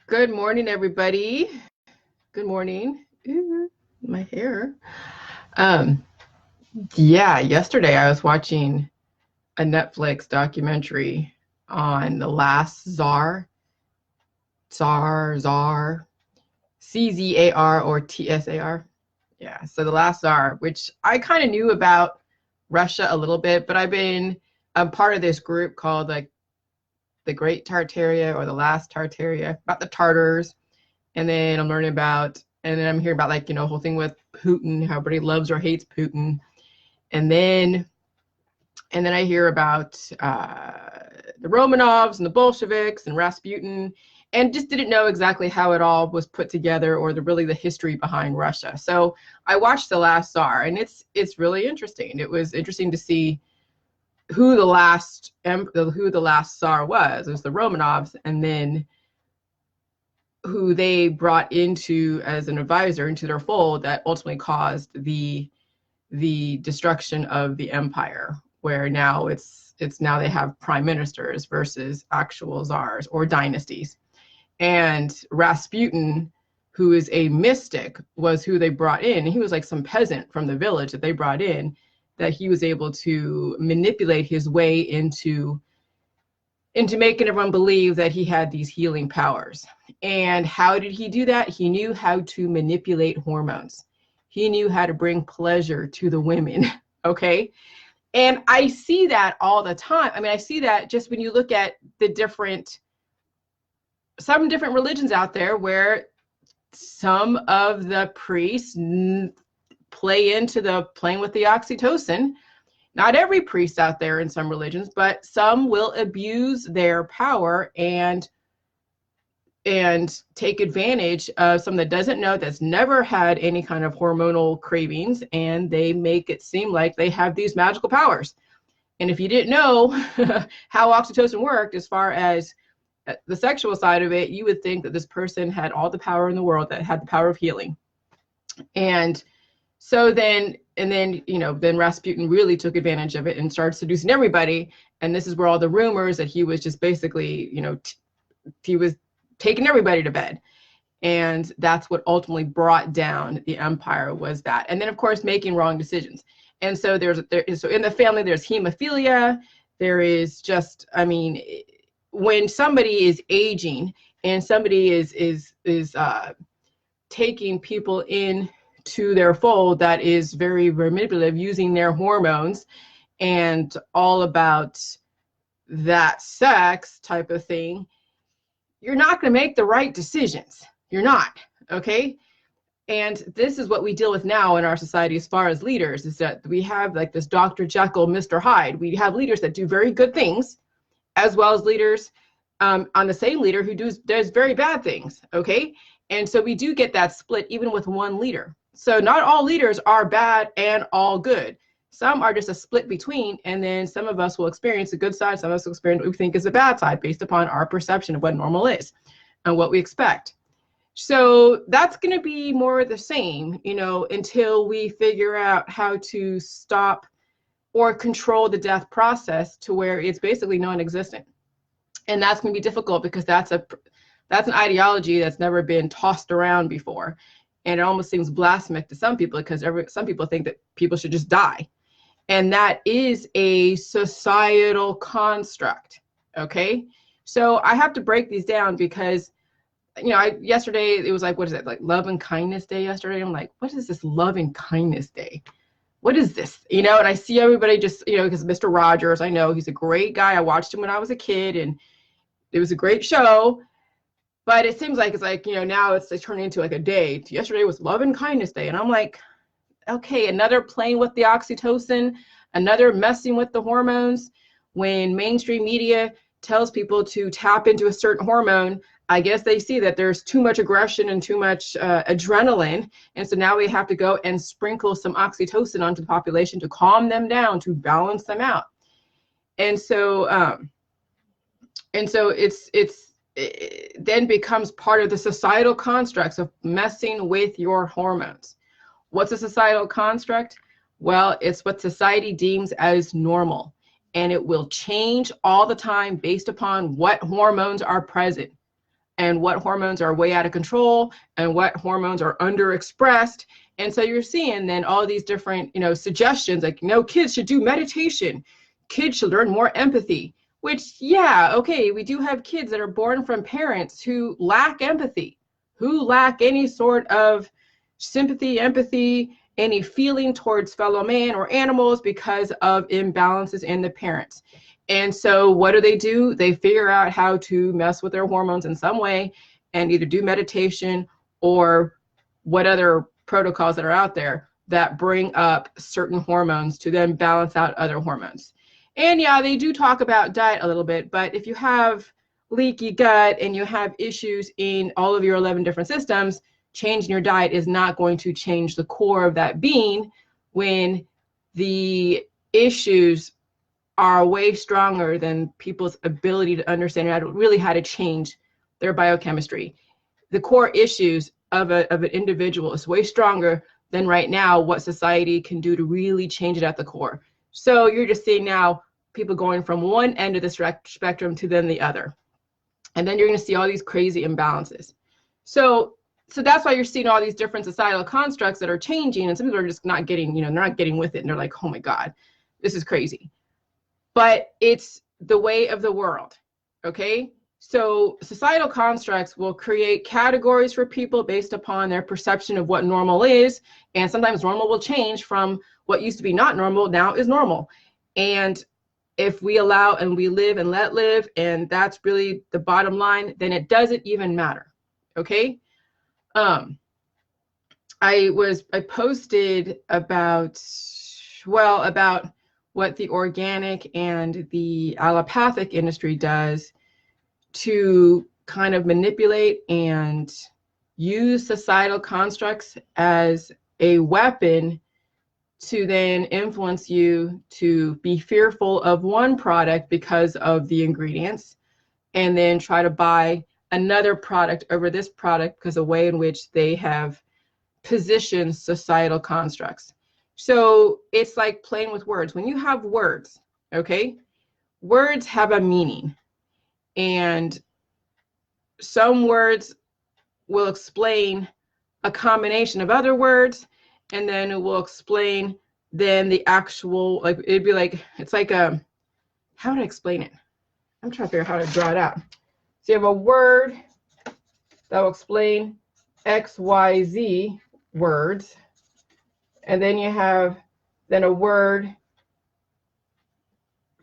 Good morning, everybody. Good morning. Ooh, my hair. Um, yeah, yesterday I was watching a Netflix documentary on the last Czar, CZAR or TSAR. Yeah, so the last Czar, which I kind of knew about Russia a little bit, but I've been a part of this group called like the Great Tartaria or the Last Tartaria, about the Tartars. And then I'm learning about, and then I'm hearing about like, whole thing with Putin, how everybody loves or hates Putin. And then, and then I hear about the Romanovs and the Bolsheviks and Rasputin, and just didn't know exactly how it all was put together or really the history behind Russia. So I watched The Last Tsar, and it's really interesting. It was interesting to see who the last Tsar was. It was the Romanovs, and then who they brought into as an advisor into their fold that ultimately caused the destruction of the empire, where now it's now they have prime ministers versus actual czars or dynasties. And Rasputin, who is a mystic, was who they brought in. He was like some peasant from the village that they brought in, that he was able to manipulate his way into making everyone believe that he had these healing powers. And how did he do that? He knew how to manipulate hormones. He knew how to bring pleasure to the women. Okay. And I see that all the time. I mean, I see that just when you look at some different religions out there where some of the priests play into the playing with the oxytocin. Not every priest out there in some religions, but some will abuse their power and take advantage of someone that doesn't know, that's never had any kind of hormonal cravings, and they make it seem like they have these magical powers. And if you didn't know how oxytocin worked as far as the sexual side of it, you would think that this person had all the power in the world, that had the power of healing. And so then Rasputin really took advantage of it and started seducing everybody. And this is where all the rumors that he was just basically, he was taking everybody to bed. And that's what ultimately brought down the empire, was that. And then, of course, making wrong decisions. And so so in the family, there's hemophilia. There is just, I mean, when somebody is aging and somebody is taking people in to their fold that is very manipulative, using their hormones and all about that sex type of thing, you're not going to make the right decisions. You're not. Okay. And this is what we deal with now in our society as far as leaders, is that we have like this Dr. Jekyll, Mr. Hyde. We have leaders that do very good things, as well as leaders on the same leader who does very bad things. Okay. And so we do get that split even with one leader. So not all leaders are bad and all good. Some are just a split between, and then some of us will experience the good side, some of us will experience what we think is the bad side based upon our perception of what normal is and what we expect. So that's going to be more the same, until we figure out how to stop or control the death process to where it's basically non-existent. And that's going to be difficult because that's an ideology that's never been tossed around before. And it almost seems blasphemous to some people, because some people think that people should just die. And that is a societal construct. Okay. So I have to break these down because, yesterday it was like, what is it? Like Love and Kindness Day yesterday. I'm like, what is this Love and Kindness Day? What is this? And I see everybody just, because Mr. Rogers, I know he's a great guy. I watched him when I was a kid and it was a great show. But it seems like it's like, now it's turning into like a day. Yesterday was Love and Kindness Day. And I'm like, okay, another playing with the oxytocin, another messing with the hormones. When mainstream media tells people to tap into a certain hormone, I guess they see that there's too much aggression and too much adrenaline. And so now we have to go and sprinkle some oxytocin onto the population to calm them down, to balance them out. And so it then becomes part of the societal constructs of messing with your hormones. What's a societal construct? Well, it's what society deems as normal, and it will change all the time based upon what hormones are present. and what hormones are way out of control and what hormones are underexpressed. And so you're seeing then all these different, suggestions like, kids should do meditation. Kids should learn more empathy, which, yeah, okay, we do have kids that are born from parents who lack empathy, who lack any sort of sympathy, empathy, any feeling towards fellow man or animals because of imbalances in the parents. And so what do? They figure out how to mess with their hormones in some way and either do meditation or what other protocols that are out there that bring up certain hormones to then balance out other hormones. And yeah, they do talk about diet a little bit, but if you have leaky gut and you have issues in all of your 11 different systems, changing your diet is not going to change the core of that being when the issues are way stronger than people's ability to understand how to change their biochemistry. The core issues of an individual is way stronger than right now what society can do to really change it at the core. So you're just seeing now people going from one end of the spectrum to then the other. And then you're going to see all these crazy imbalances. So that's why you're seeing all these different societal constructs that are changing, and some people are just not getting, they're not getting with it, and they're like, oh my God, this is crazy. But it's the way of the world, okay? So societal constructs will create categories for people based upon their perception of what normal is, and sometimes normal will change from what used to be not normal, now is normal. And if we allow and we live and let live, and that's really the bottom line, then it doesn't even matter, okay? I posted about what the organic and the allopathic industry does to kind of manipulate and use societal constructs as a weapon to then influence you to be fearful of one product because of the ingredients, and then try to buy another product over this product because of the way in which they have positioned societal constructs. So it's like playing with words. When you have words, okay, words have a meaning, and some words will explain a combination of other words, and then it will explain then the actual, like, it'd be like, it's like a, how would I explain it? I'm trying to figure out how to draw it out. So you have a word that will explain X, Y, Z words, and then you have then a word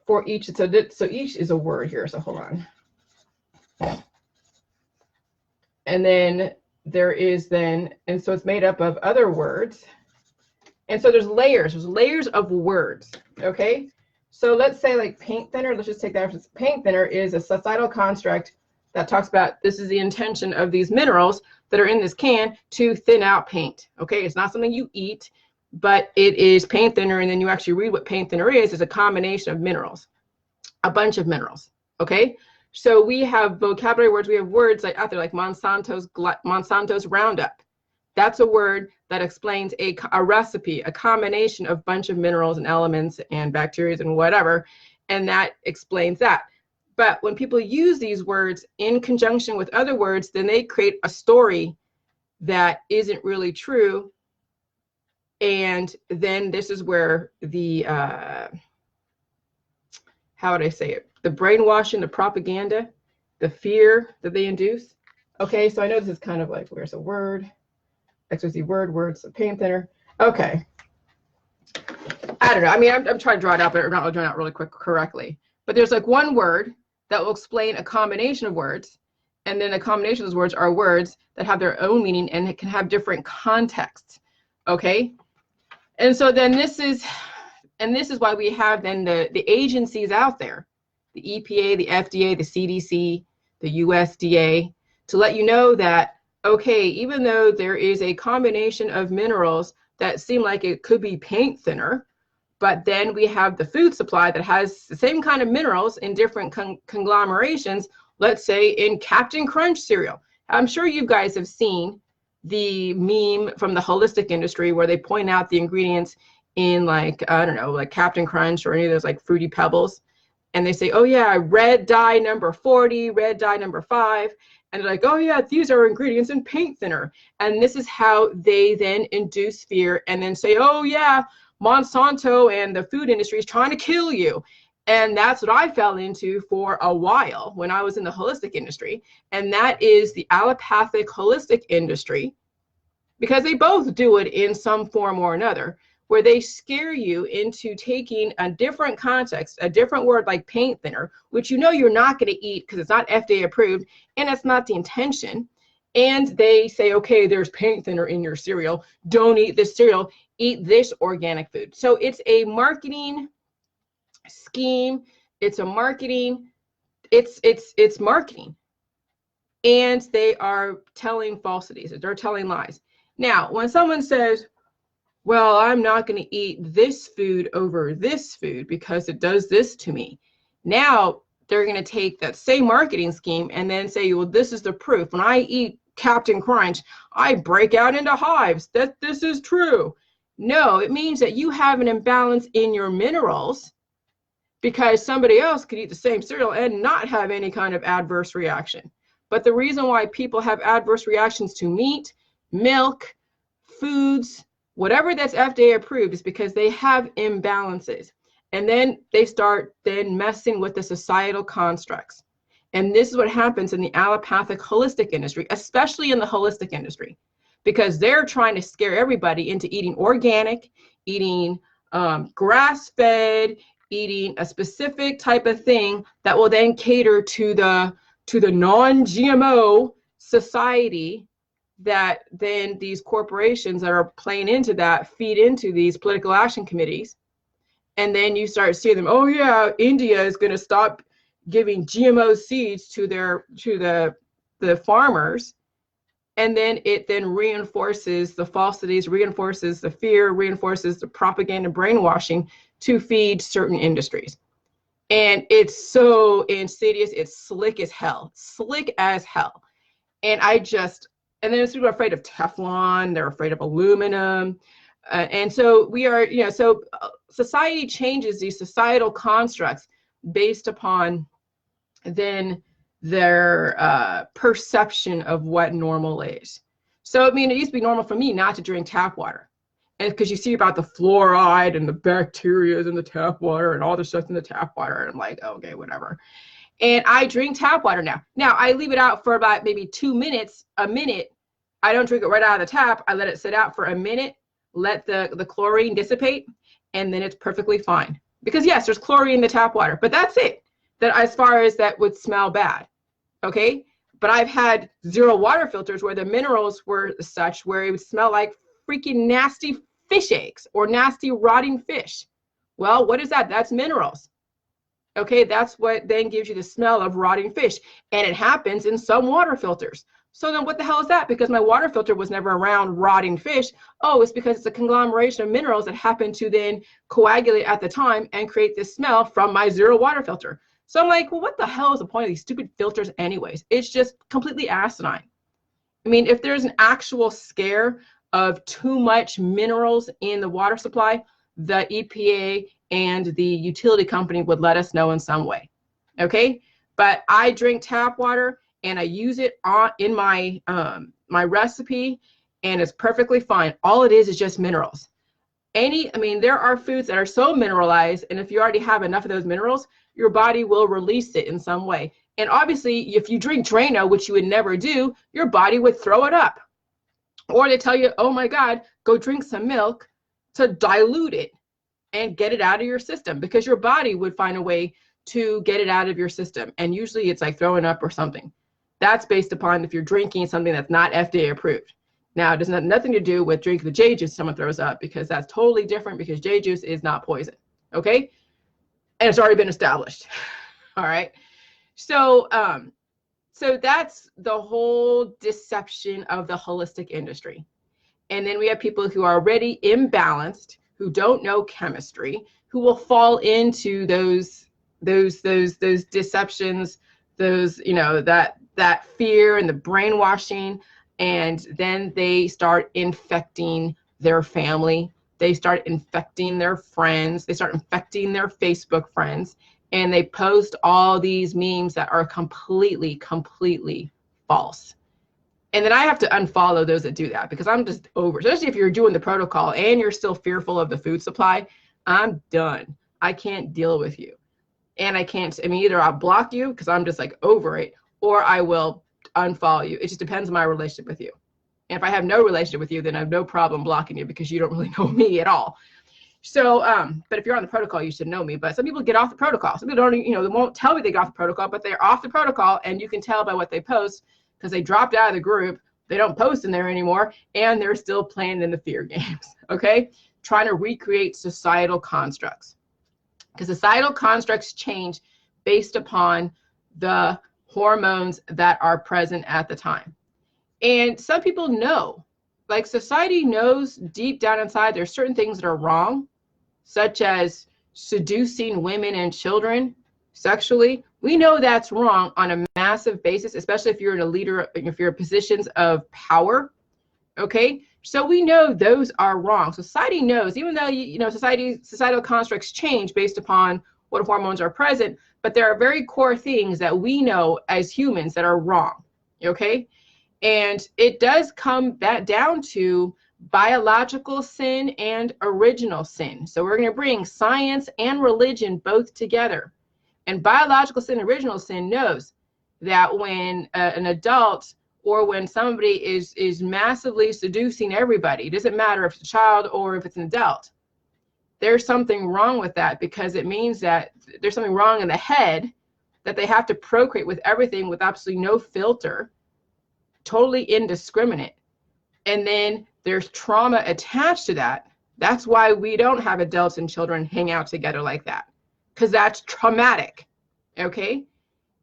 for each. So each is a word here, so hold on. And then there is then, and so it's made up of other words. And so there's layers of words, okay? So let's say like paint thinner, let's just take that. Paint thinner is a societal construct that talks about this is the intention of these minerals that are in this can to thin out paint, okay? It's not something you eat, but it is paint thinner, and then you actually read what paint thinner is a combination of minerals, a bunch of minerals, okay? So we have vocabulary words, we have words like out there like Monsanto's Roundup. That's a word that explains a recipe, a combination of bunch of minerals and elements and bacteria and whatever, and that explains that. But when people use these words in conjunction with other words, then they create a story that isn't really true. And then this is where the, how would I say it? The brainwashing, the propaganda, the fear that they induce. Okay, so I know this is kind of like, where's a word? XYZ words, a paint thinner. Okay. I don't know. I mean, I'm trying to draw it out, but I'm not drawing it out really correctly. But there's like one word that will explain a combination of words, and then a combination of those words are words that have their own meaning and it can have different contexts. Okay. And so then this is why we have then the agencies out there, the EPA, the FDA, the CDC, the USDA, to let you know that, okay, even though there is a combination of minerals that seem like it could be paint thinner, but then we have the food supply that has the same kind of minerals in different conglomerations, let's say in Captain Crunch cereal. I'm sure you guys have seen the meme from the holistic industry where they point out the ingredients in like, I don't know, like Captain Crunch or any of those like Fruity Pebbles. and they say, oh yeah, red dye number 40, red dye number 5. And they're like, oh yeah, these are ingredients in paint thinner. And this is how they then induce fear and then say, oh yeah, Monsanto and the food industry is trying to kill you. And that's what I fell into for a while when I was in the holistic industry. And that is the allopathic holistic industry, because they both do it in some form or another, where they scare you into taking a different context, a different word like paint thinner, which you know you're not going to eat because it's not FDA approved and it's not the intention. And they say, okay, there's paint thinner in your cereal. Don't eat this cereal. Eat this organic food. So it's a marketing scheme. It's a marketing. It's marketing. And they are telling falsities. They're telling lies. Now, when someone says, well, I'm not going to eat this food over this food because it does this to me. Now they're going to take that same marketing scheme and then say, well, this is the proof. When I eat Captain Crunch, I break out into hives. That this is true. No, it means that you have an imbalance in your minerals, because somebody else could eat the same cereal and not have any kind of adverse reaction. But the reason why people have adverse reactions to meat, milk, foods, whatever that's FDA approved, is because they have imbalances. And then they start then messing with the societal constructs. And this is what happens in the allopathic holistic industry, especially in the holistic industry, because they're trying to scare everybody into eating organic, eating grass-fed, eating a specific type of thing that will then cater to the non-GMO society that then these corporations that are playing into that feed into these political action committees. And then you start seeing them, oh yeah, India is going to stop giving GMO seeds to the farmers. And then it then reinforces the falsities, reinforces the fear, reinforces the propaganda brainwashing to feed certain industries. And it's so insidious. It's slick as hell. And then people are afraid of Teflon, they're afraid of aluminum. And so we are, society changes these societal constructs based upon then their perception of what normal is. So, it used to be normal for me not to drink tap water. And because you see about the fluoride and the bacteria in the tap water and all the stuff in the tap water. And I'm like, okay, whatever. And I drink tap water now. Now, I leave it out for about maybe 2 minutes, a minute. I don't drink it right out of the tap. I let it sit out for a minute, let the chlorine dissipate, and then it's perfectly fine. Because yes, there's chlorine in the tap water, but that's it. That as far as that would smell bad, okay? But I've had zero water filters where the minerals were such where it would smell like freaking nasty fish eggs or nasty rotting fish. Well, what is that? That's minerals. Okay, that's what then gives you the smell of rotting fish. And it happens in some water filters. So then what the hell is that? Because my water filter was never around rotting fish. Oh, it's because it's a conglomeration of minerals that happen to then coagulate at the time and create this smell from my zero water filter. So I'm like, well, what the hell is the point of these stupid filters anyways? It's just completely asinine. If there's an actual scare of too much minerals in the water supply, the EPA and the utility company would let us know in some way. Okay, but I drink tap water and I use it in my recipe, and it's perfectly fine. All it is just minerals. There are foods that are so mineralized, and if you already have enough of those minerals, your body will release it in some way. And obviously, if you drink Drano, which you would never do, your body would throw it up. Or they tell you, oh my God, go drink some milk to dilute it and get it out of your system, because your body would find a way to get it out of your system. And usually it's like throwing up or something. That's based upon if you're drinking something that's not FDA approved. Now, it doesn't have nothing to do with drinking the J juice someone throws up, because that's totally different, because J juice is not poison. Okay? And it's already been established. All right. So that's the whole deception of the holistic industry. And then we have people who are already imbalanced, who don't know chemistry, who will fall into those deceptions, that fear and the brainwashing, and then they start infecting their family. They start infecting their friends. They start infecting their Facebook friends. and they post all these memes that are completely false. And then I have to unfollow those that do that, because I'm just over, especially if you're doing the protocol and you're still fearful of the food supply. I'm done. I can't deal with you. And I can't, I mean, either I'll block you because I'm just like over it, or I will unfollow you. It just depends on my relationship with you. And if I have no relationship with you, then I have no problem blocking you, because you don't really know me at all. So, but if you're on the protocol, you should know me. But some people get off the protocol. Some people don't, you know, they won't tell me they got off the protocol, but they're off the protocol, and you can tell by what they post, because they dropped out of the group. They don't post in there anymore, and they're still playing in the fear games, okay? Trying to recreate societal constructs, because societal constructs change based upon the hormones that are present at the time. And some people know, like society knows deep down inside, there's certain things that are wrong, such as seducing women and children sexually. We know that's wrong on a massive basis, especially if you're in a leader, if you're in positions of power, okay? So we know those are wrong. Society knows, even though, you know, societal constructs change based upon what hormones are present, but there are very core things that we know as humans that are wrong, okay? And it does come back down to biological sin and original sin. So we're going to bring science and religion both together. And biological sin, original sin knows that when an adult, or when somebody is massively seducing everybody, it doesn't matter if it's a child or if it's an adult, there's something wrong with that, because it means that there's something wrong in the head, that they have to procreate with everything with absolutely no filter, totally indiscriminate. And then there's trauma attached to that. That's why we don't have adults and children hang out together like that, because that's traumatic, okay?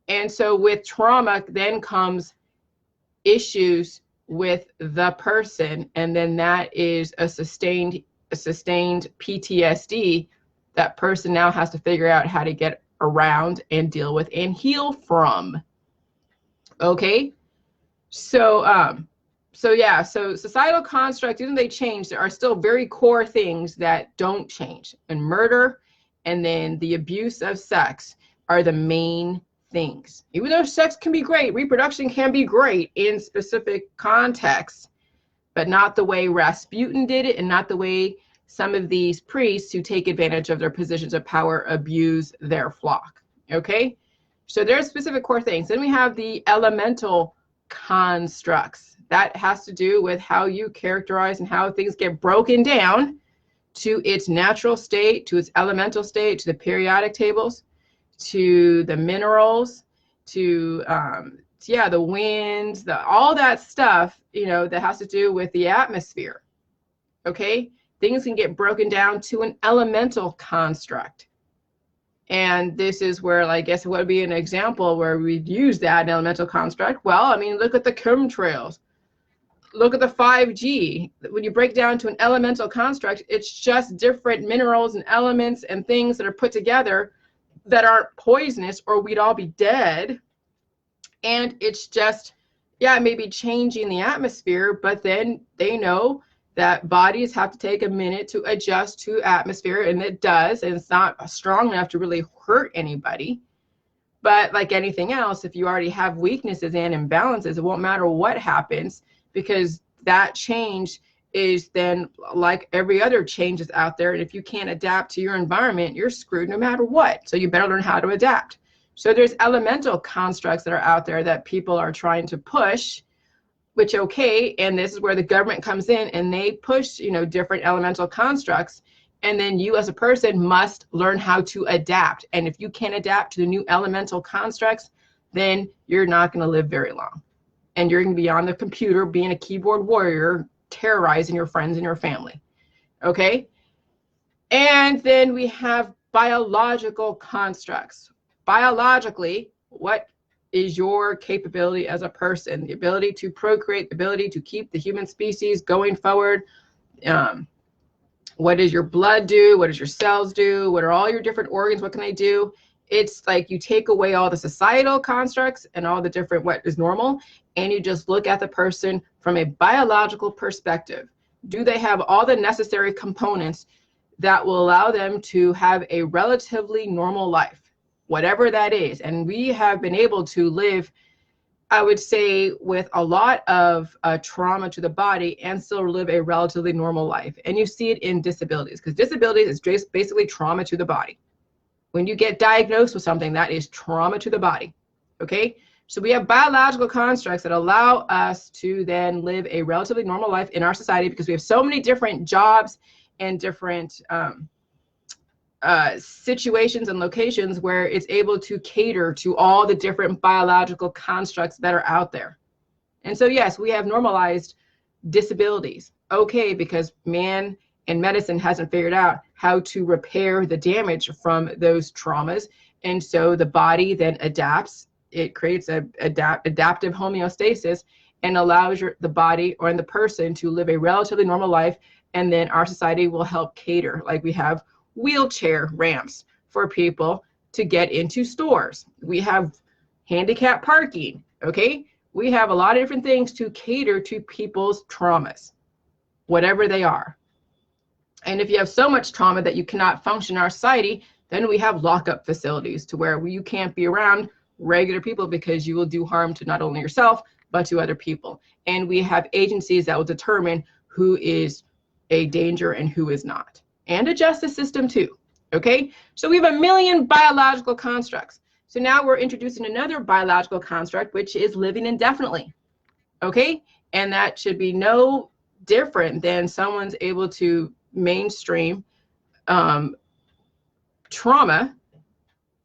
And so with trauma then comes issues with the person, and then that is a sustained PTSD that person now has to figure out how to get around and deal with and heal from. Okay, so so societal constructs, even though they change, there are still very core things that don't change, and murder and then the abuse of sex are the main things. Even though sex can be great, reproduction can be great in specific contexts, but not the way Rasputin did it, and not the way some of these priests who take advantage of their positions of power abuse their flock. Okay, so there's specific core things. Then we have the elemental constructs. That has to do with how you characterize and how things get broken down to its natural state, to its elemental state, to the periodic tables, to the minerals, to the winds, all that stuff, you know, that has to do with the atmosphere. Okay, things can get broken down to an elemental construct. And this is where, I guess, what would be an example where we'd use that elemental construct? Well, I mean, look at the chemtrails. Look at the 5G. When you break down to an elemental construct, it's just different minerals and elements and things that are put together that aren't poisonous, or we'd all be dead. And it's just, yeah, it may be changing the atmosphere, but then they know that bodies have to take a minute to adjust to atmosphere, and it does, and it's not strong enough to really hurt anybody. But like anything else, if you already have weaknesses and imbalances, it won't matter what happens, because that change is then like every other changes out there. And if you can't adapt to your environment, you're screwed no matter what. So you better learn how to adapt. So there's elemental constructs that are out there that people are trying to push, which, okay, and this is where the government comes in and they push, you know, different elemental constructs. And then you as a person must learn how to adapt. And if you can't adapt to the new elemental constructs, then you're not going to live very long. And you're going to be on the computer being a keyboard warrior, terrorizing your friends and your family. Okay? And then we have biological constructs. Biologically, what is your capability as a person? The ability to procreate, the ability to keep the human species going forward. What does your blood do? What does your cells do? What are all your different organs? What can they do? It's like you take away all the societal constructs and all the different what is normal, and you just look at the person from a biological perspective. Do they have all the necessary components that will allow them to have a relatively normal life? whatever that is. And we have been able to live, I would say, with a lot of trauma to the body and still live a relatively normal life. And you see it in disabilities, because disabilities is just basically trauma to the body. When you get diagnosed with something, that is trauma to the body. Okay? So we have biological constructs that allow us to then live a relatively normal life in our society, because we have so many different jobs and different situations and locations where it's able to cater to all the different biological constructs that are out there. And so, yes, we have normalized disabilities. Okay, because man and medicine hasn't figured out how to repair the damage from those traumas. And so the body then adapts. It creates a adaptive homeostasis and allows the body or the person to live a relatively normal life. And then our society will help cater. Like we have wheelchair ramps for people to get into stores. We have handicap parking, okay? We have a lot of different things to cater to people's traumas, whatever they are. And if you have so much trauma that you cannot function in our society, then we have lockup facilities to where you can't be around regular people because you will do harm to not only yourself, but to other people. And we have agencies that will determine who is a danger and who is not. And a justice system too, okay? So we have a million biological constructs. So now we're introducing another biological construct, which is living indefinitely, okay? And that should be no different than someone's able to mainstream trauma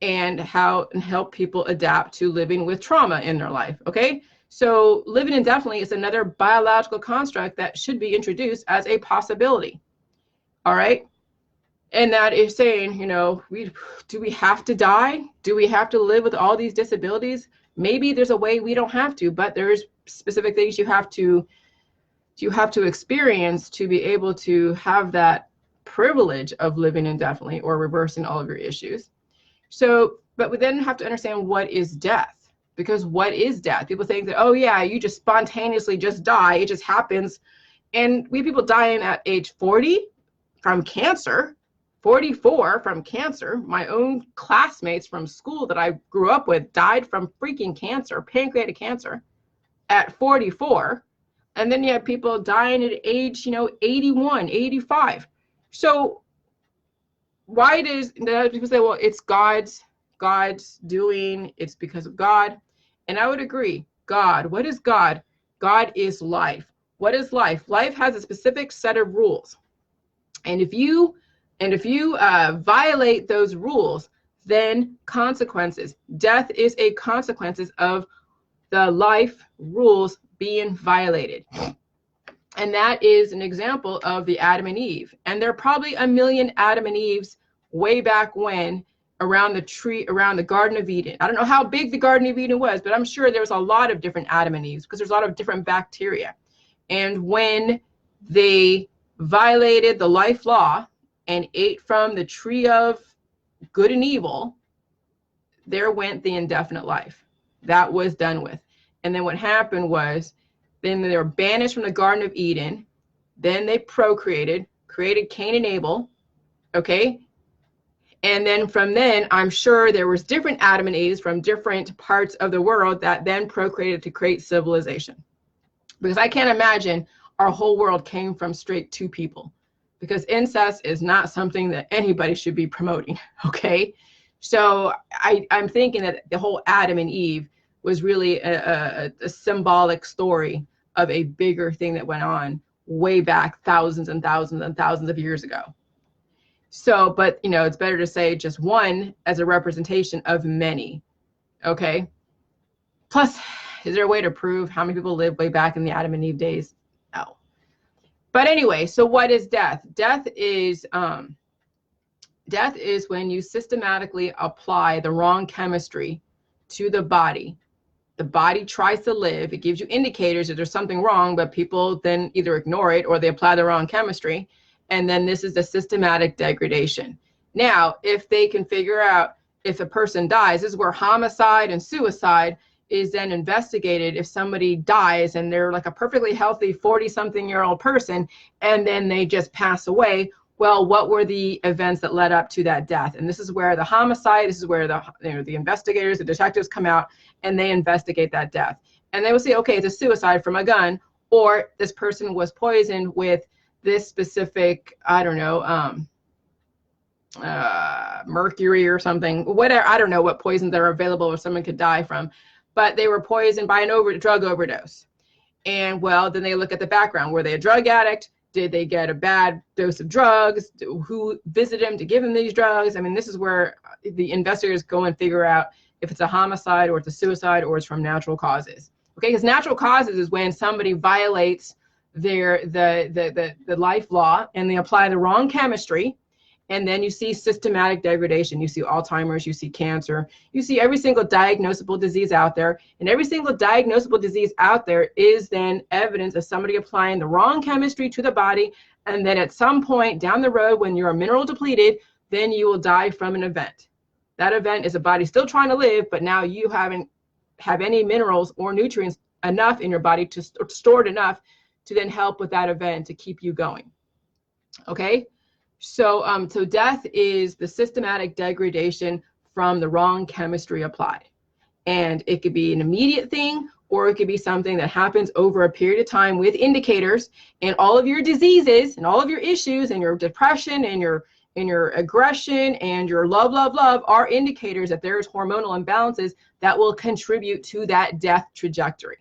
and help people adapt to living with trauma in their life, okay? So living indefinitely is another biological construct that should be introduced as a possibility. All right. And that is saying, you know, do we have to die? Do we have to live with all these disabilities? Maybe there's a way we don't have to, but there's specific things you have to experience to be able to have that privilege of living indefinitely or reversing all of your issues. So, but we then have to understand what is death, because what is death? People think that, oh yeah, you just spontaneously just die. It just happens. And we have people dying at age 40 from cancer, 44 from cancer. My own classmates from school that I grew up with died from freaking cancer, pancreatic cancer, at 44. And then you have people dying at age, 81, 85. So why does people say, well, it's God's doing, it's because of God? And I would agree. God, what is God? God is life. What is life? Life has a specific set of rules. And if you violate those rules, then consequences. Death is a consequences of the life rules being violated. And that is an example of the Adam and Eve. And there are probably a million Adam and Eves way back when around the Garden of Eden. I don't know how big the Garden of Eden was, but I'm sure there was a lot of different Adam and Eves because there's a lot of different bacteria. And when they violated the life law and ate from the tree of good and evil, there went the indefinite life. That was done with. And then what happened was, then they were banished from the Garden of Eden. Then they procreated, created Cain and Abel, okay? And then from then, I'm sure there was different Adam and Eves from different parts of the world that then procreated to create civilization. Because I can't imagine our whole world came from straight two people, because incest is not something that anybody should be promoting, okay? So I'm thinking that the whole Adam and Eve was really a symbolic story of a bigger thing that went on way back thousands and thousands and thousands of years ago. So, but it's better to say just one as a representation of many, okay? Plus, is there a way to prove how many people lived way back in the Adam and Eve days? No. But anyway, so what is death? Death is when you systematically apply the wrong chemistry to the body. The body tries to live. It gives you indicators that there's something wrong, but people then either ignore it or they apply the wrong chemistry. And then this is the systematic degradation. Now, if they can figure out if a person dies, this is where homicide and suicide is then investigated. If somebody dies and they're like a perfectly healthy 40-something-year-old person, and then they just pass away, well, what were the events that led up to that death? And this is where the homicide, this is where the investigators, the detectives come out and they investigate that death. And they will say, okay, it's a suicide from a gun, or this person was poisoned with this specific, I don't know, mercury or something, whatever. I don't know what poisons that are available or someone could die from, but they were poisoned by an drug overdose. And well, then they look at the background. Were they a drug addict? Did they get a bad dose of drugs? Who visited them to give them these drugs? I mean, this is where the investigators go and figure out if it's a homicide or it's a suicide or it's from natural causes. Okay, because natural causes is when somebody violates the life law and they apply the wrong chemistry, and then you see systematic degradation. You see Alzheimer's, you see cancer, you see every single diagnosable disease out there, and every single diagnosable disease out there is then evidence of somebody applying the wrong chemistry to the body, and then at some point down the road when you're mineral depleted, then you will die from an event. That event is a body still trying to live, but now you haven't have any minerals or nutrients enough in your body to stored enough to then help with that event to keep you going. Okay, so so death is the systematic degradation from the wrong chemistry applied, and it could be an immediate thing, or it could be something that happens over a period of time with indicators. And all of your diseases and all of your issues and your depression and your aggression and your love are indicators that there's hormonal imbalances that will contribute to that death trajectory.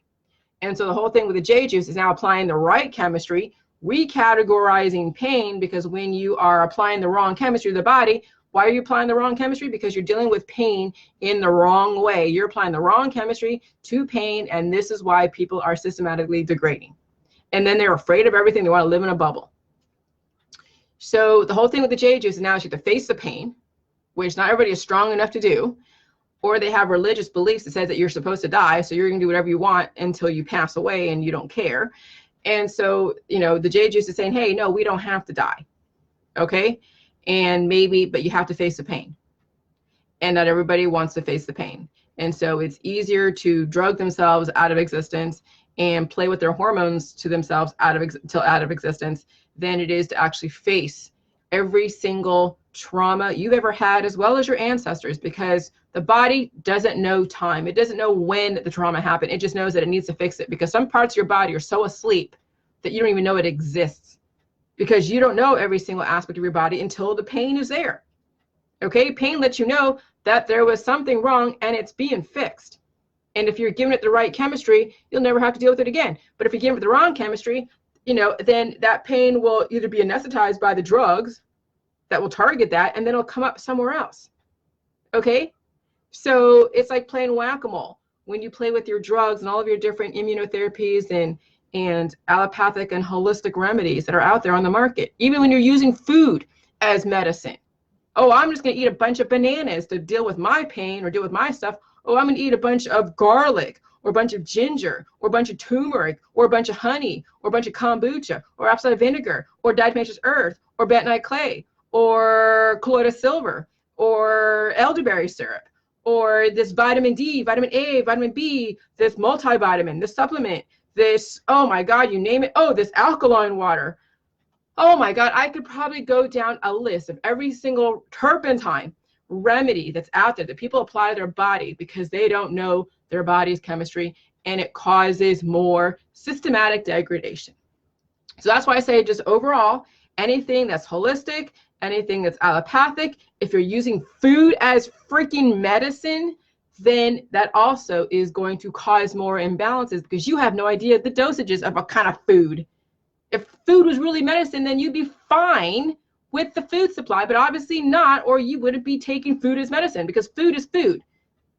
And so the whole thing with the J juice is now applying the right chemistry, recategorizing pain, because when you are applying the wrong chemistry to the body, why are you applying the wrong chemistry? Because you're dealing with pain in the wrong way. You're applying the wrong chemistry to pain, and this is why people are systematically degrading. And then they're afraid of everything. They want to live in a bubble. So the whole thing with the J juice is now you have to face the pain, which not everybody is strong enough to do, or they have religious beliefs that says that you're supposed to die, so you're going to do whatever you want until you pass away and you don't care. And so, you know, the J juice is saying, hey, no, we don't have to die. Okay? And maybe, but you have to face the pain. And not everybody wants to face the pain. And so it's easier to drug themselves out of existence and play with their hormones to themselves out of existence than it is to actually face every single trauma you've ever had, as well as your ancestors, because the body doesn't know time. It doesn't know when the trauma happened. It just knows that it needs to fix it, because some parts of your body are so asleep that you don't even know it exists, because you don't know every single aspect of your body until the pain is there. Okay, pain lets you know that there was something wrong and it's being fixed. And if you're giving it the right chemistry, you'll never have to deal with it again. But if you give it the wrong chemistry, you know, then that pain will either be anesthetized by the drugs that will target that, and then it'll come up somewhere else. Okay, so it's like playing whack-a-mole. When you play with your drugs and all of your different immunotherapies and allopathic and holistic remedies that are out there on the market, even when you're using food as medicine. Oh, I'm just going to eat a bunch of bananas to deal with my pain or deal with my stuff. Oh, I'm going to eat a bunch of garlic or a bunch of ginger or a bunch of turmeric or a bunch of honey or a bunch of kombucha or apple cider vinegar or diatomaceous earth or bentonite clay or colloidal silver or elderberry syrup or this vitamin D, vitamin A, vitamin B, this multivitamin, this supplement, this, oh my God, you name it. Oh, this alkaline water. Oh my God, I could probably go down a list of every single turpentine remedy that's out there that people apply to their body because they don't know their body's chemistry, and it causes more systematic degradation. So that's why I say, just overall, anything that's holistic, anything that's allopathic, if you're using food as freaking medicine, then that also is going to cause more imbalances, because you have no idea the dosages of a kind of food. If food was really medicine, then you'd be fine with the food supply, but obviously not, or you wouldn't be taking food as medicine, because food is food.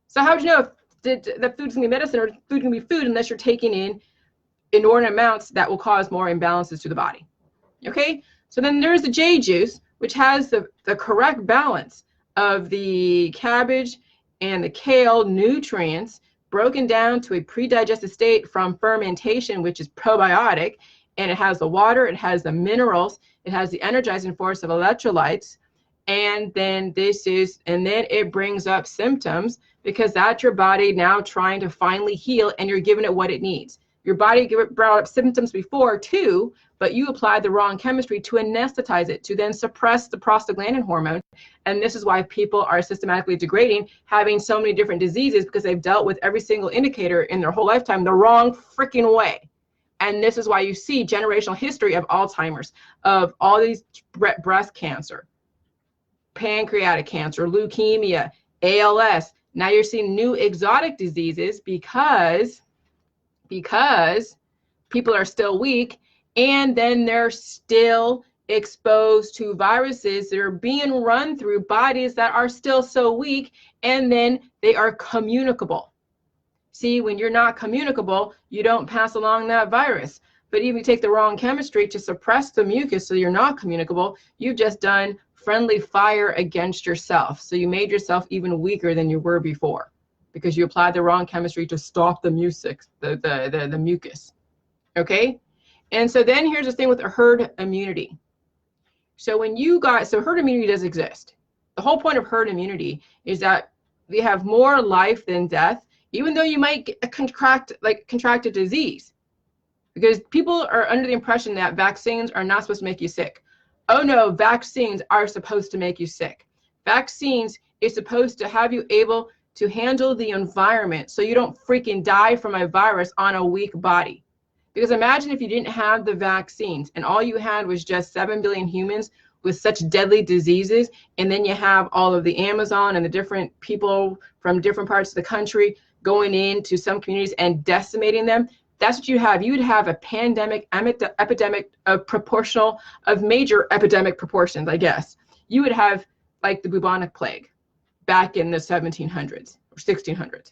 So how would you know if the food's gonna be medicine or food can be food unless you're taking in inordinate amounts that will cause more imbalances to the body? Okay, so then there's the J juice, which has the correct balance of the cabbage and the kale nutrients broken down to a pre-digested state from fermentation, which is probiotic. And it has the water, it has the minerals, it has the energizing force of electrolytes, and then it brings up symptoms, because that's your body now trying to finally heal, and you're giving it what it needs. Your body brought up symptoms before too, but you applied the wrong chemistry to anesthetize it, to then suppress the prostaglandin hormone. And this is why people are systematically degrading, having so many different diseases, because they've dealt with every single indicator in their whole lifetime the wrong freaking way. And this is why you see generational history of Alzheimer's, of all these breast cancer, pancreatic cancer, leukemia, ALS. Now you're seeing new exotic diseases because people are still weak, and then they're still exposed to viruses that are being run through bodies that are still so weak, and then they are communicable. See, when you're not communicable, you don't pass along that virus. But even if you take the wrong chemistry to suppress the mucus so you're not communicable, you've just done friendly fire against yourself. So you made yourself even weaker than you were before, because you applied the wrong chemistry to stop the the mucus. Okay? And so then here's the thing with herd immunity. So herd immunity does exist. The whole point of herd immunity is that we have more life than death, even though you might contract a disease. Because people are under the impression that vaccines are not supposed to make you sick. Oh no, vaccines are supposed to make you sick. Vaccines is supposed to have you able to handle the environment so you don't freaking die from a virus on a weak body. Because imagine if you didn't have the vaccines and all you had was just 7 billion humans with such deadly diseases, and then you have all of the Amazon and the different people from different parts of the country going into some communities and decimating them. That's what you have. You would have a pandemic, epidemic of major epidemic proportions, I guess. You would have like the bubonic plague back in the 1700s or 1600s.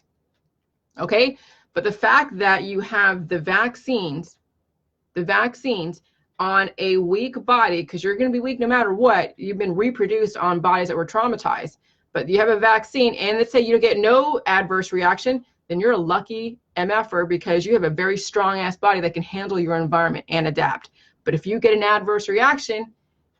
Okay? But the fact that you have the vaccines on a weak body, because you're going to be weak no matter what. You've been reproduced on bodies that were traumatized. But you have a vaccine, and let's say you get no adverse reaction, then you're a lucky MFer, because you have a very strong ass body that can handle your environment and adapt. But if you get an adverse reaction,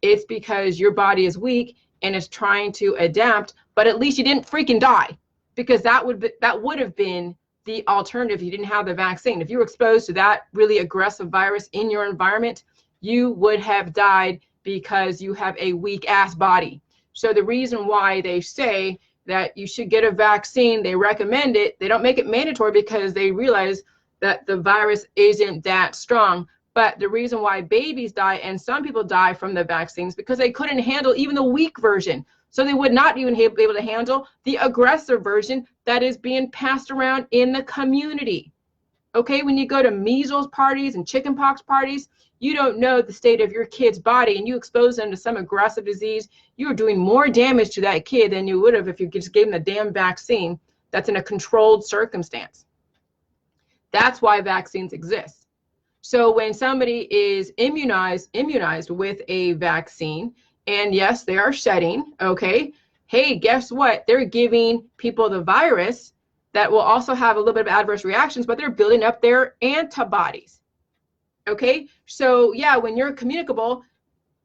it's because your body is weak and is trying to adapt, but at least you didn't freaking die, because that would have been the alternative if you didn't have the vaccine. If you were exposed to that really aggressive virus in your environment, you would have died because you have a weak ass body. So the reason why they say that you should get a vaccine, they recommend it, they don't make it mandatory because they realize that the virus isn't that strong. But the reason why babies die and some people die from the vaccines because they couldn't handle even the weak version. So they would not even be able to handle the aggressive version that is being passed around in the community. Okay, when you go to measles parties and chickenpox parties, you don't know the state of your kid's body and you expose them to some aggressive disease, you are doing more damage to that kid than you would have if you just gave them the damn vaccine that's in a controlled circumstance. That's why vaccines exist. So when somebody is immunized with a vaccine, and yes, they are shedding, okay, hey, guess what? They're giving people the virus that will also have a little bit of adverse reactions, but they're building up their antibodies. Okay, so yeah, when you're communicable,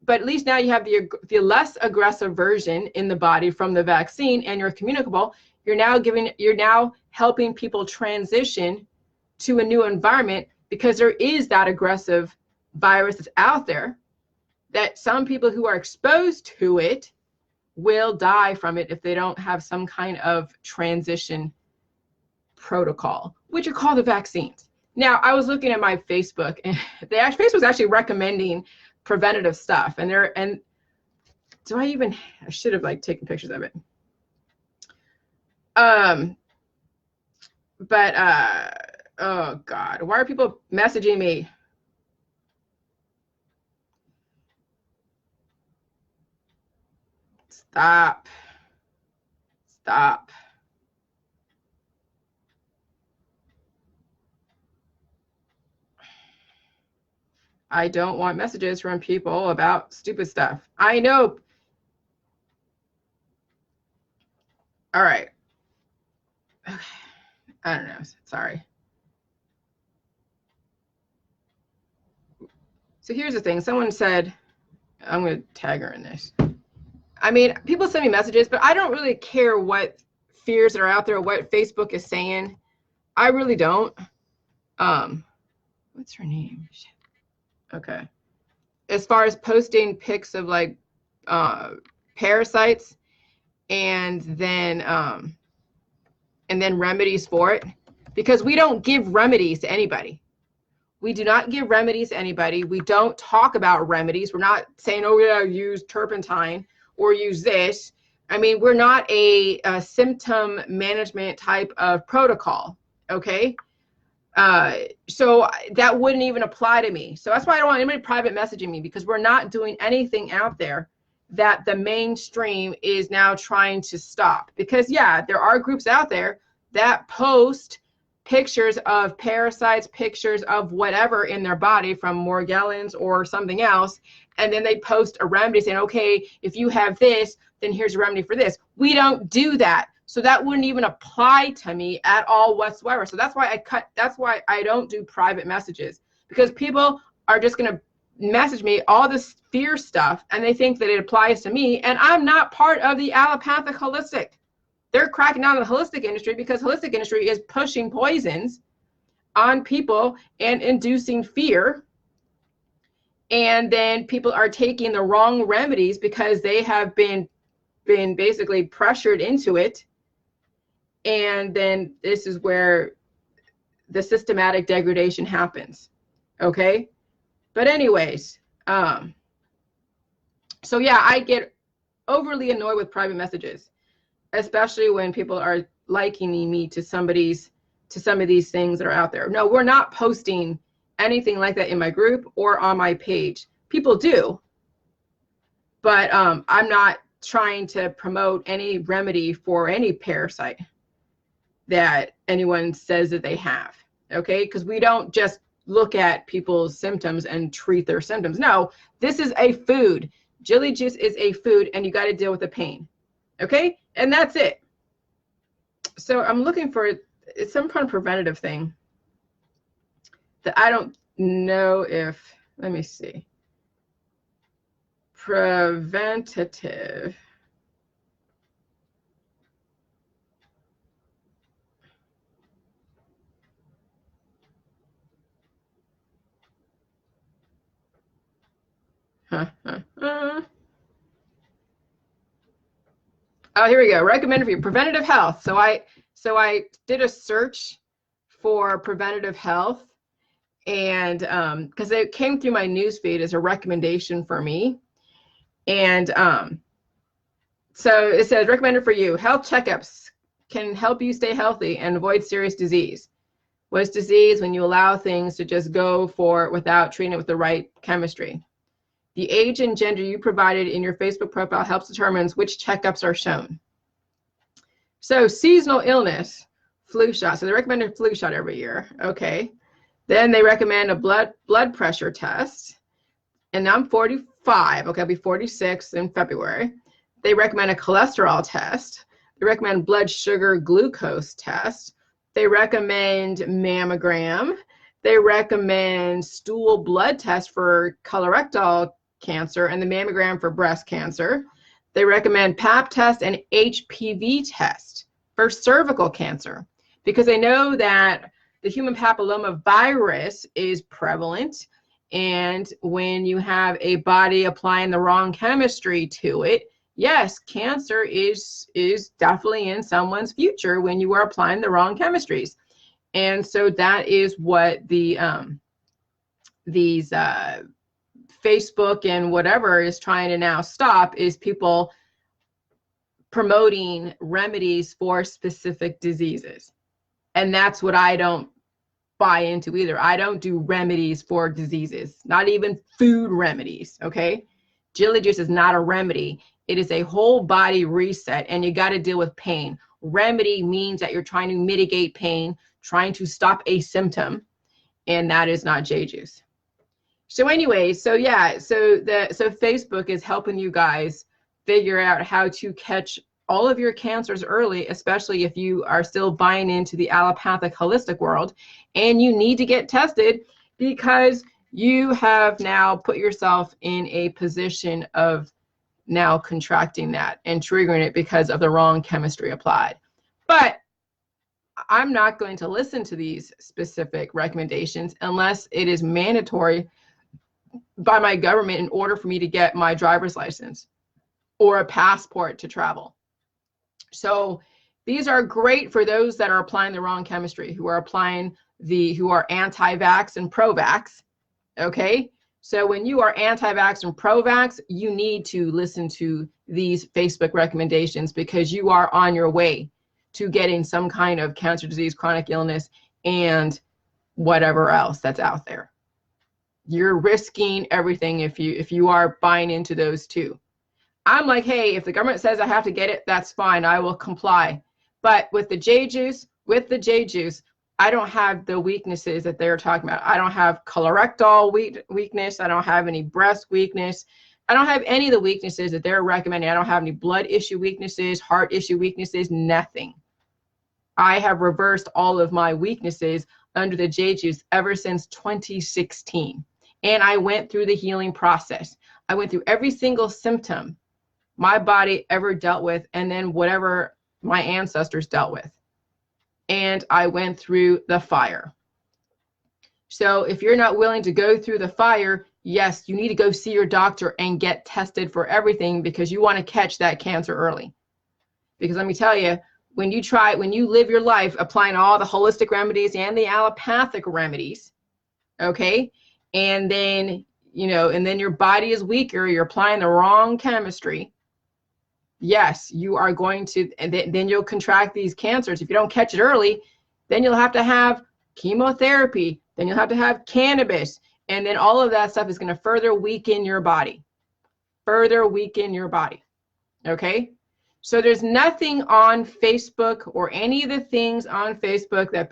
but at least now you have the less aggressive version in the body from the vaccine, and you're communicable, you're now helping people transition to a new environment, because there is that aggressive virus that's out there that some people who are exposed to it will die from it if they don't have some kind of transition protocol, which are called the vaccines. Now, I was looking at my Facebook, and Facebook's actually recommending preventative stuff, and I should have taken pictures of it. Oh God, why are people messaging me? Stop. I don't want messages from people about stupid stuff. I know. All right. Okay. I don't know. Sorry. So here's the thing. Someone said, I'm going to tag her in this. I mean, people send me messages, but I don't really care what fears that are out there, what Facebook is saying. I really don't. what's her name? Okay. As far as posting pics of like parasites and then remedies for it, because we don't give remedies to anybody. We do not give remedies to anybody. We don't talk about remedies. We're not saying, oh yeah, use turpentine or use this. I mean, we're not a symptom management type of protocol, okay? So that wouldn't even apply to me. So that's why I don't want anybody private messaging me, because we're not doing anything out there that the mainstream is now trying to stop. Because yeah, there are groups out there that post pictures of parasites, pictures of whatever in their body from Morgellons or something else, and then they post a remedy saying, okay, if you have this, then here's a remedy for this. We don't do that. So that wouldn't even apply to me at all whatsoever. So that's why I don't do private messages, because people are just going to message me all this fear stuff and they think that it applies to me, and I'm not part of the allopathic holistic. They're cracking down on the holistic industry because holistic industry is pushing poisons on people and inducing fear. And then people are taking the wrong remedies because they have been basically pressured into it. And then this is where the systematic degradation happens. Okay. But anyways, so yeah, I get overly annoyed with private messages, especially when people are likening me to some of these things that are out there. No, we're not posting anything like that in my group or on my page. People do, but I'm not trying to promote any remedy for any parasite that anyone says that they have, okay? Because we don't just look at people's symptoms and treat their symptoms. No, this is a food. Jilly juice is a food, and you got to deal with the pain, okay? And that's it. So I'm looking for some kind of preventative thing that I don't know if, let me see. Preventative. Oh, here we go. Recommended for you, preventative health. So I did a search for preventative health, and because it came through my newsfeed as a recommendation for me, and so it says recommended for you. Health checkups can help you stay healthy and avoid serious disease. What is disease? When you allow things to just go for it without treating it with the right chemistry. The age and gender you provided in your Facebook profile helps determine which checkups are shown. So seasonal illness, flu shot. So they recommend a flu shot every year. Okay. Then they recommend a blood pressure test. And now I'm 45. Okay, I'll be 46 in February. They recommend a cholesterol test. They recommend blood sugar glucose test. They recommend mammogram. They recommend stool blood test for colorectal cancer and the mammogram for breast cancer. They recommend Pap test and HPV test for cervical cancer, because they know that the human papilloma virus is prevalent, and when you have a body applying the wrong chemistry to it, yes, cancer is definitely in someone's future when you are applying the wrong chemistries. And so that is what these Facebook and whatever is trying to now stop, is people promoting remedies for specific diseases. And that's what I don't buy into either. I don't do remedies for diseases, not even food remedies, okay? Jilly juice is not a remedy. It is a whole body reset, and you got to deal with pain. Remedy means that you're trying to mitigate pain, trying to stop a symptom, and that is not J juice. So anyway, so yeah, so Facebook is helping you guys figure out how to catch all of your cancers early, especially if you are still buying into the allopathic holistic world, and you need to get tested because you have now put yourself in a position of now contracting that and triggering it because of the wrong chemistry applied. But I'm not going to listen to these specific recommendations unless it is mandatory by my government in order for me to get my driver's license or a passport to travel. So these are great for those that are applying the wrong chemistry, who are anti-vax and pro-vax. Okay. So when you are anti-vax and pro-vax, you need to listen to these Facebook recommendations, because you are on your way to getting some kind of cancer, disease, chronic illness, and whatever else that's out there. You're risking everything if you are buying into those two. I'm like, hey, if the government says I have to get it, that's fine. I will comply. But with the J juice, I don't have the weaknesses that they're talking about. I don't have colorectal weakness. I don't have any breast weakness. I don't have any of the weaknesses that they're recommending. I don't have any blood issue weaknesses, heart issue weaknesses, nothing. I have reversed all of my weaknesses under the J juice ever since 2016. And I went through the healing process. I went through every single symptom my body ever dealt with, and then whatever my ancestors dealt with. And I went through the fire. So if you're not willing to go through the fire, yes, you need to go see your doctor and get tested for everything, because you want to catch that cancer early. Because let me tell you, when you live your life applying all the holistic remedies and the allopathic remedies, okay, and then your body is weaker, you're applying the wrong chemistry, yes, you are going to, and then you'll contract these cancers. If you don't catch it early, then you'll have to have chemotherapy, then you'll have to have cannabis, and then all of that stuff is going to further weaken your body. Okay? So there's nothing on Facebook or any of the things on Facebook that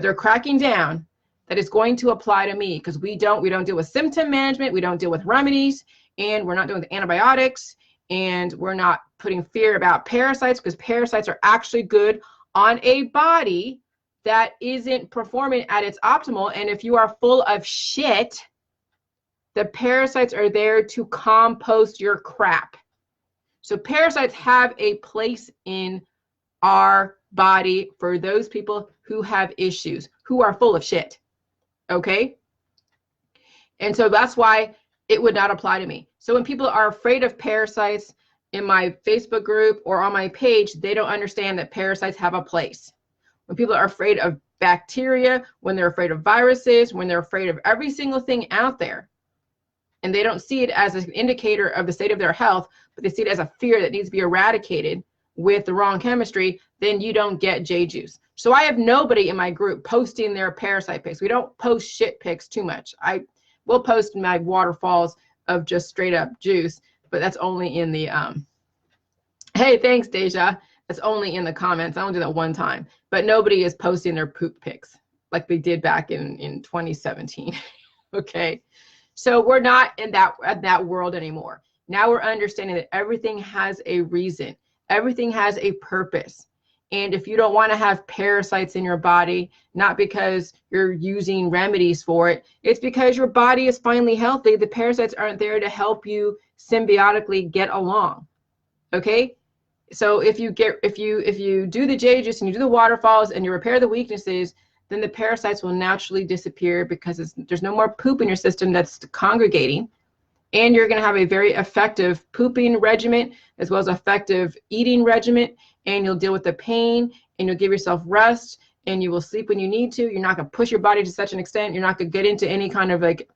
they're cracking down that is going to apply to me, because we don't deal with symptom management, we don't deal with remedies, and we're not doing the antibiotics, and we're not putting fear about parasites, because parasites are actually good on a body that isn't performing at its optimal. And if you are full of shit, the parasites are there to compost your crap. So parasites have a place in our body for those people who have issues, who are full of shit. Okay? And so that's why it would not apply to me. So when people are afraid of parasites in my Facebook group or on my page, they don't understand that parasites have a place. When people are afraid of bacteria, when they're afraid of viruses, when they're afraid of every single thing out there, and they don't see it as an indicator of the state of their health, but they see it as a fear that needs to be eradicated with the wrong chemistry, then you don't get J juice. So I have nobody in my group posting their parasite pics. We don't post shit pics too much. I will post my waterfalls of just straight up juice, but that's only in the, hey, thanks, Deja. That's only in the comments. I only do that one time, but nobody is posting their poop pics like they did back in 2017. Okay. So we're not in that world anymore. Now we're understanding that everything has a reason. Everything has a purpose. And if you don't want to have parasites in your body, not because you're using remedies for it, it's because your body is finally healthy. The parasites aren't there to help you symbiotically get along. Okay? So if you do the J juice and you do the waterfalls and you repair the weaknesses, then the parasites will naturally disappear, because there's no more poop in your system that's congregating. And you're going to have a very effective pooping regimen as well as effective eating regimen. And you'll deal with the pain, and you'll give yourself rest, and you will sleep when you need to. You're not going to push your body to such an extent. You're not going to get into any kind of like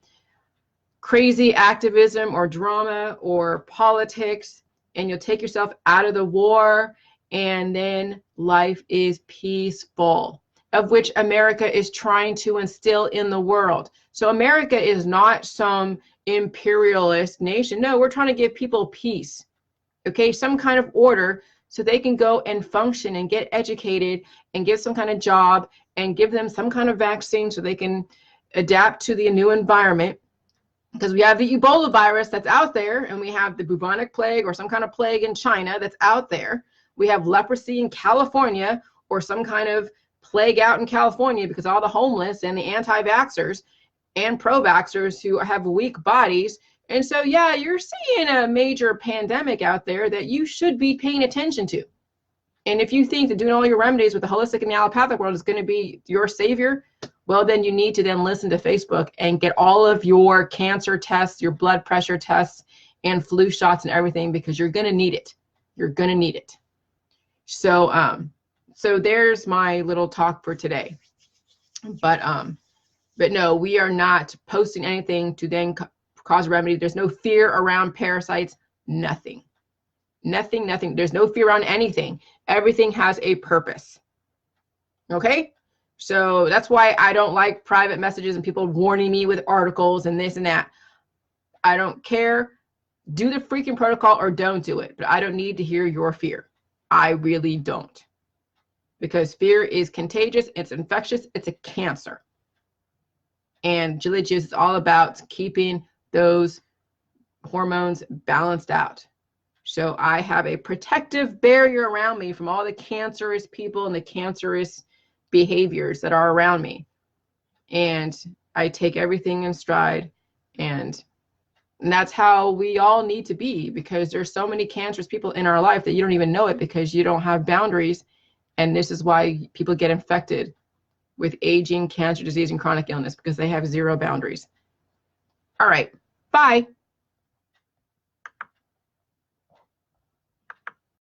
crazy activism or drama or politics. And you'll take yourself out of the war, and then life is peaceful, of which America is trying to instill in the world. So America is not some imperialist nation. No, we're trying to give people peace, okay? Some kind of order, so they can go and function and get educated and get some kind of job and give them some kind of vaccine so they can adapt to the new environment. Because we have the Ebola virus that's out there, and we have the bubonic plague or some kind of plague in China that's out there. We have leprosy in California, or some kind of plague out in California, because all the homeless and the anti-vaxxers and pro-vaxxers who have weak bodies. And so, yeah, you're seeing a major pandemic out there that you should be paying attention to. And if you think that doing all your remedies with the holistic and the allopathic world is going to be your savior, well, then you need to then listen to Facebook and get all of your cancer tests, your blood pressure tests, and flu shots and everything, because you're going to need it. You're going to need it. So, so there's my little talk for today. But no, we are not posting anything to then cause remedy. There's no fear around parasites. Nothing. Nothing. There's no fear around anything. Everything has a purpose. Okay? So that's why I don't like private messages and people warning me with articles and this and that. I don't care. Do the freaking protocol or don't do it. But I don't need to hear your fear. I really don't. Because fear is contagious. It's infectious. It's a cancer. And Julia Juice is all about keeping those hormones balanced out. So I have a protective barrier around me from all the cancerous people and the cancerous behaviors that are around me. And I take everything in stride. And that's how we all need to be, because there's so many cancerous people in our life that you don't even know it because you don't have boundaries. And this is why people get infected with aging, cancer, disease, and chronic illness, because they have zero boundaries. All right. Bye.